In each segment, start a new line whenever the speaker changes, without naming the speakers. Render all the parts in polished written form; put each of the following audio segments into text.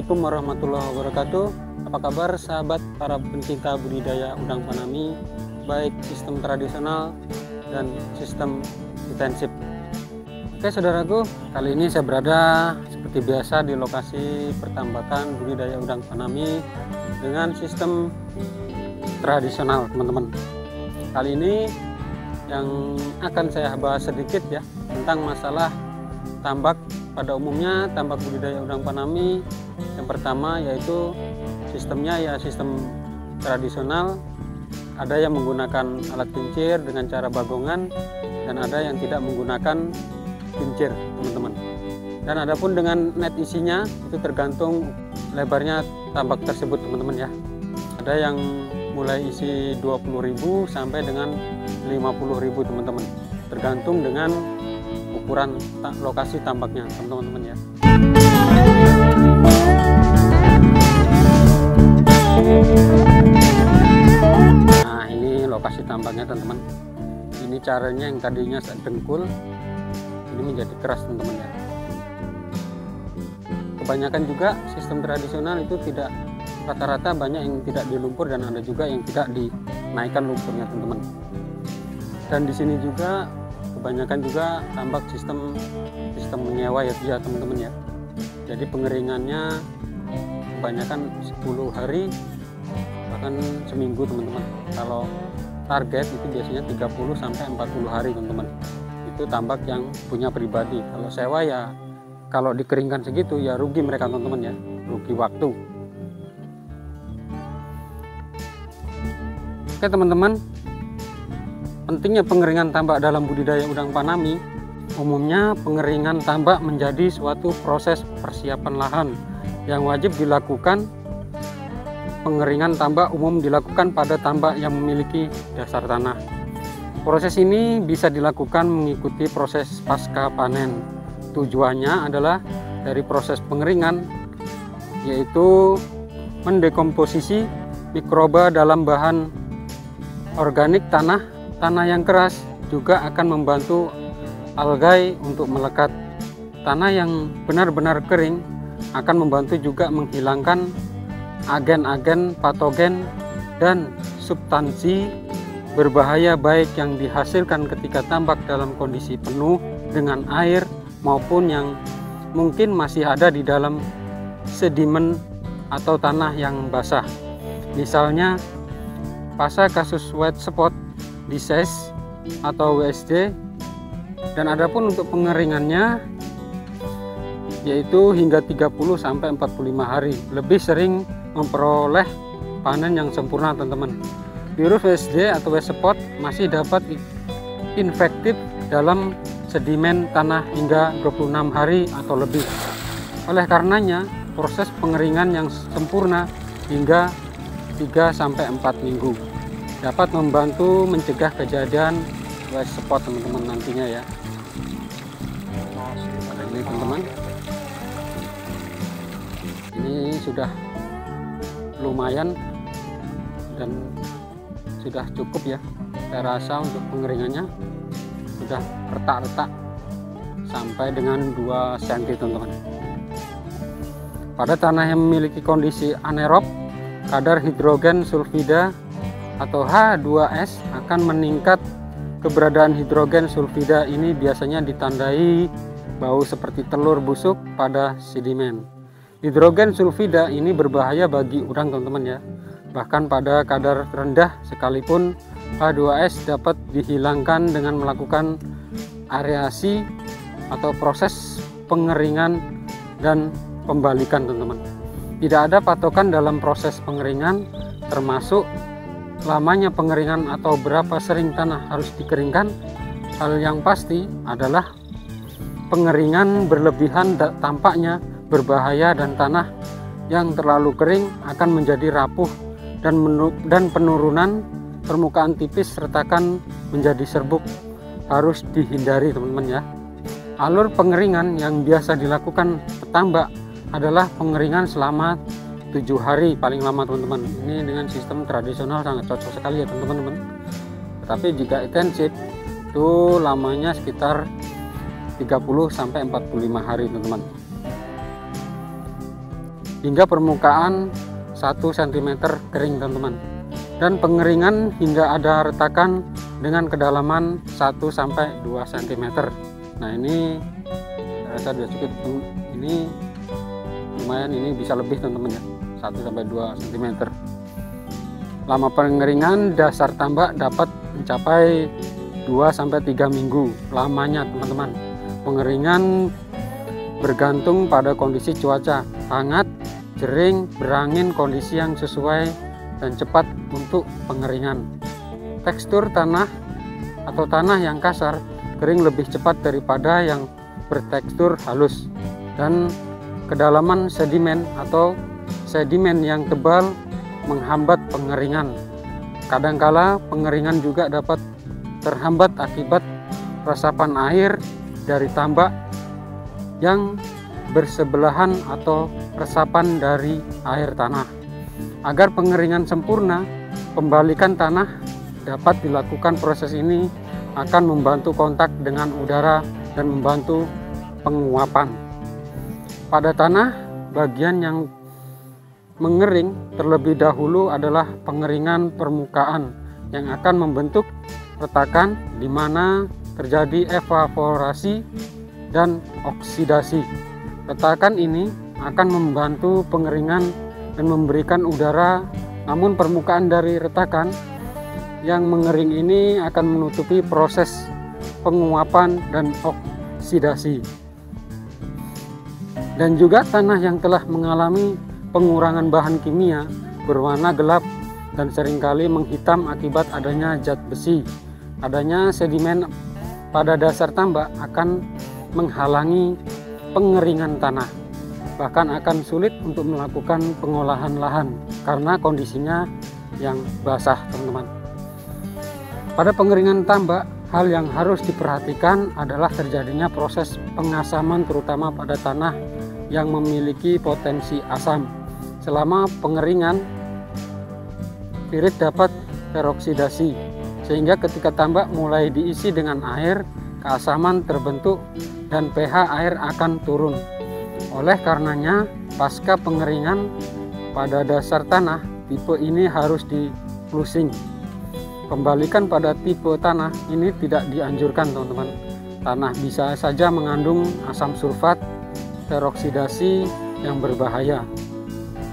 Assalamualaikum warahmatullahi wabarakatuh. Apa kabar sahabat para pencinta budidaya udang fanami, baik sistem tradisional dan sistem intensif. Oke saudaraku, kali ini saya berada seperti biasa di lokasi pertambakan budidaya udang fanami dengan sistem tradisional teman-teman. Kali ini yang akan saya bahas sedikit ya tentang masalah tambak. Pada umumnya tambak budidaya udang fanami yang pertama yaitu sistemnya ya sistem tradisional. Ada yang menggunakan alat kincir dengan cara bagongan dan ada yang tidak menggunakan kincir teman-teman. Dan adapun dengan net isinya itu tergantung lebarnya tambak tersebut teman-teman ya. Ada yang mulai isi 20.000 sampai dengan 50.000 teman-teman, tergantung dengan ukuran lokasi tambaknya teman-teman ya. Nah ini lokasi tambaknya teman-teman. Ini caranya yang tadinya dengkul ini menjadi keras teman-teman ya. Kebanyakan juga sistem tradisional itu tidak, rata-rata banyak yang tidak dilumpur dan ada juga yang tidak dinaikkan lumpurnya teman-teman. Dan di sini juga kebanyakan juga tambak sistem menyewa ya teman-teman ya. Jadi pengeringannya kebanyakan 10 hari bahkan seminggu teman-teman. Kalau target itu biasanya 30 sampai 40 hari teman-teman. Itu tambak yang punya pribadi. Kalau sewa ya kalau dikeringkan segitu ya rugi mereka teman-teman ya, rugi waktu. Oke teman-teman, pentingnya pengeringan tambak dalam budidaya udang fanami. Umumnya pengeringan tambak menjadi suatu proses persiapan lahan yang wajib dilakukan. Pengeringan tambak umum dilakukan pada tambak yang memiliki dasar tanah. Proses ini bisa dilakukan mengikuti proses pasca panen. Tujuannya adalah dari proses pengeringan yaitu mendekomposisi mikroba dalam bahan organik tanah. Tanah yang keras juga akan membantu algae untuk melekat. Tanah yang benar-benar kering akan membantu juga menghilangkan agen-agen patogen dan substansi berbahaya baik yang dihasilkan ketika tambak dalam kondisi penuh dengan air maupun yang mungkin masih ada di dalam sedimen atau tanah yang basah. Misalnya pada kasus white spot disease atau WSD. Dan adapun untuk pengeringannya yaitu hingga 30 sampai 45 hari, lebih sering memperoleh panen yang sempurna teman-teman. Virus WSD atau white spot masih dapat infektif dalam sedimen tanah hingga 26 hari atau lebih. Oleh karenanya proses pengeringan yang sempurna hingga 3 sampai 4 minggu dapat membantu mencegah kejadian white spot teman-teman nantinya ya. Ini teman-teman, ini sudah lumayan dan sudah cukup ya. Saya rasa untuk pengeringannya sudah retak-retak sampai dengan 2 cm teman-teman. Pada tanah yang memiliki kondisi anaerob, kadar hidrogen sulfida atau H2S akan meningkat. Keberadaan hidrogen sulfida ini biasanya ditandai bau seperti telur busuk pada sedimen. Hidrogen sulfida ini berbahaya bagi udang teman-teman ya. Bahkan pada kadar rendah sekalipun H2S dapat dihilangkan dengan melakukan aerasi atau proses pengeringan dan pembalikan teman-teman. Tidak ada patokan dalam proses pengeringan, termasuk lamanya pengeringan atau berapa sering tanah harus dikeringkan. Hal yang pasti adalah pengeringan berlebihan tampaknya berbahaya dan tanah yang terlalu kering akan menjadi rapuh dan penurunan permukaan tipis retakan menjadi serbuk, harus dihindari teman-teman ya. Alur pengeringan yang biasa dilakukan petambak adalah pengeringan selama 7 hari paling lama teman-teman. Ini dengan sistem tradisional sangat cocok sekali ya teman-teman. Tetapi jika intensif itu lamanya sekitar 30 sampai 45 hari teman-teman. hingga permukaan 1 cm kering teman-teman, dan pengeringan hingga ada retakan dengan kedalaman 1-2 cm. Nah ini saya rasa sudah cukup, ini lumayan, ini bisa lebih teman-teman ya, 1-2 cm. Lama pengeringan dasar tambak dapat mencapai 2-3 minggu lamanya teman-teman. Pengeringan bergantung pada kondisi cuaca, hangat, kering, berangin, kondisi yang sesuai dan cepat untuk pengeringan. Tekstur tanah atau tanah yang kasar kering lebih cepat daripada yang bertekstur halus, dan kedalaman sedimen atau sedimen yang tebal menghambat pengeringan. Kadangkala pengeringan juga dapat terhambat akibat resapan air dari tambak yang bersebelahan atau resapan dari air tanah. Agar pengeringan sempurna, pembalikan tanah dapat dilakukan. Proses ini akan membantu kontak dengan udara dan membantu penguapan. Pada tanah, bagian yang mengering terlebih dahulu adalah pengeringan permukaan yang akan membentuk retakan di mana terjadi evaporasi dan oksidasi. Retakan ini akan membantu pengeringan dan memberikan udara, namun permukaan dari retakan yang mengering ini akan menutupi proses penguapan dan oksidasi. Dan juga tanah yang telah mengalami pengurangan bahan kimia berwarna gelap dan seringkali menghitam akibat adanya zat besi. Adanya sedimen pada dasar tambak akan menghalangi pengeringan tanah, bahkan akan sulit untuk melakukan pengolahan lahan karena kondisinya yang basah teman-teman. Pada pengeringan tambak, hal yang harus diperhatikan adalah terjadinya proses pengasaman terutama pada tanah yang memiliki potensi asam. Selama pengeringan, pirit dapat teroksidasi, sehingga ketika tambak mulai diisi dengan air, keasaman terbentuk dan pH air akan turun. Oleh karenanya, pasca pengeringan pada dasar tanah, tipe ini harus di-flusing. Pembalikan pada tipe tanah ini tidak dianjurkan teman-teman. Tanah bisa saja mengandung asam sulfat, teroksidasi yang berbahaya.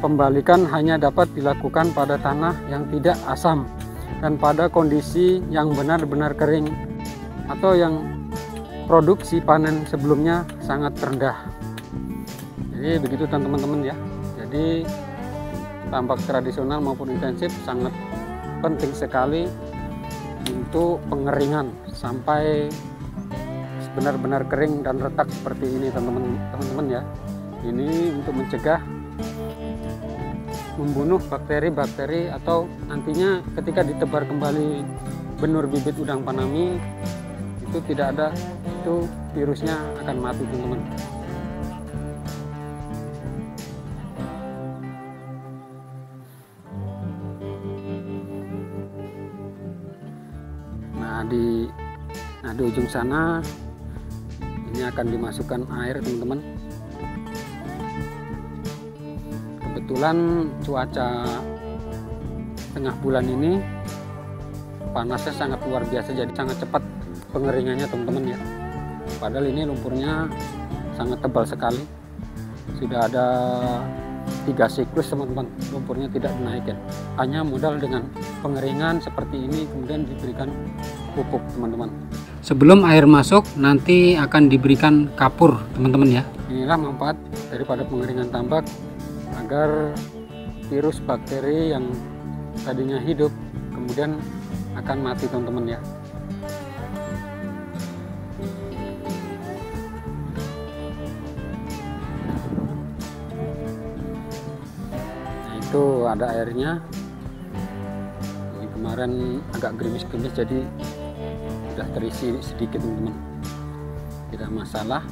Pembalikan hanya dapat dilakukan pada tanah yang tidak asam dan pada kondisi yang benar-benar kering atau yang produksi panen sebelumnya sangat rendah. Jadi begitu teman-teman ya. Jadi tambak tradisional maupun intensif sangat penting sekali untuk pengeringan sampai benar-benar kering dan retak seperti ini teman-teman ya. Ini untuk mencegah membunuh bakteri-bakteri atau nantinya ketika ditebar kembali benur bibit udang panami itu tidak ada, itu virusnya akan mati teman-teman. Nah di ujung sana ini akan dimasukkan air teman-teman. Kebetulan cuaca tengah bulan ini panasnya sangat luar biasa, jadi sangat cepat pengeringannya teman-teman ya. Padahal ini lumpurnya sangat tebal sekali, sudah ada 3 siklus teman-teman, lumpurnya tidak dinaikkan, hanya modal dengan pengeringan seperti ini kemudian diberikan pupuk teman-teman. Sebelum air masuk nanti akan diberikan kapur teman-teman ya. Inilah manfaat daripada pengeringan tambak, agar virus bakteri yang tadinya hidup kemudian akan mati teman-teman ya. Nah itu ada airnya. Ini kemarin agak gerimis-gerimis jadi sudah terisi sedikit teman-teman, tidak masalah.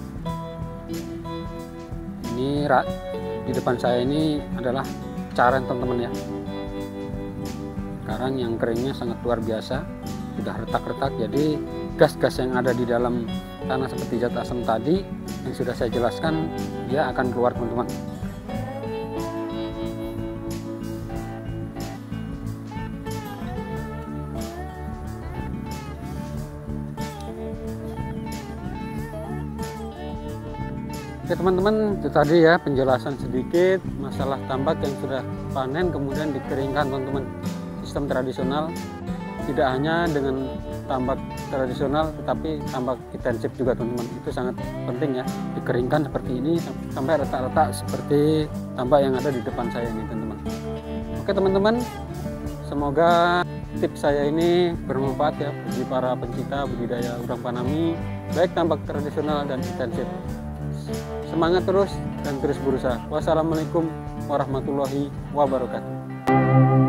Ini di depan saya ini adalah careng teman-teman ya. Sekarang yang keringnya sangat luar biasa, sudah retak-retak, jadi gas-gas yang ada di dalam tanah seperti zat asam tadi yang sudah saya jelaskan dia akan keluar teman-teman. Oke teman-teman, itu tadi ya penjelasan sedikit masalah tambak yang sudah panen kemudian dikeringkan teman-teman. Sistem tradisional tidak hanya dengan tambak tradisional tetapi tambak intensif juga teman-teman. Itu sangat penting ya, dikeringkan seperti ini sampai retak-retak seperti tambak yang ada di depan saya ini teman-teman. Oke teman-teman, semoga tips saya ini bermanfaat ya bagi para pencinta budidaya udang faname, baik tambak tradisional dan intensif. Semangat terus dan terus berusaha. Wassalamualaikum warahmatullahi wabarakatuh.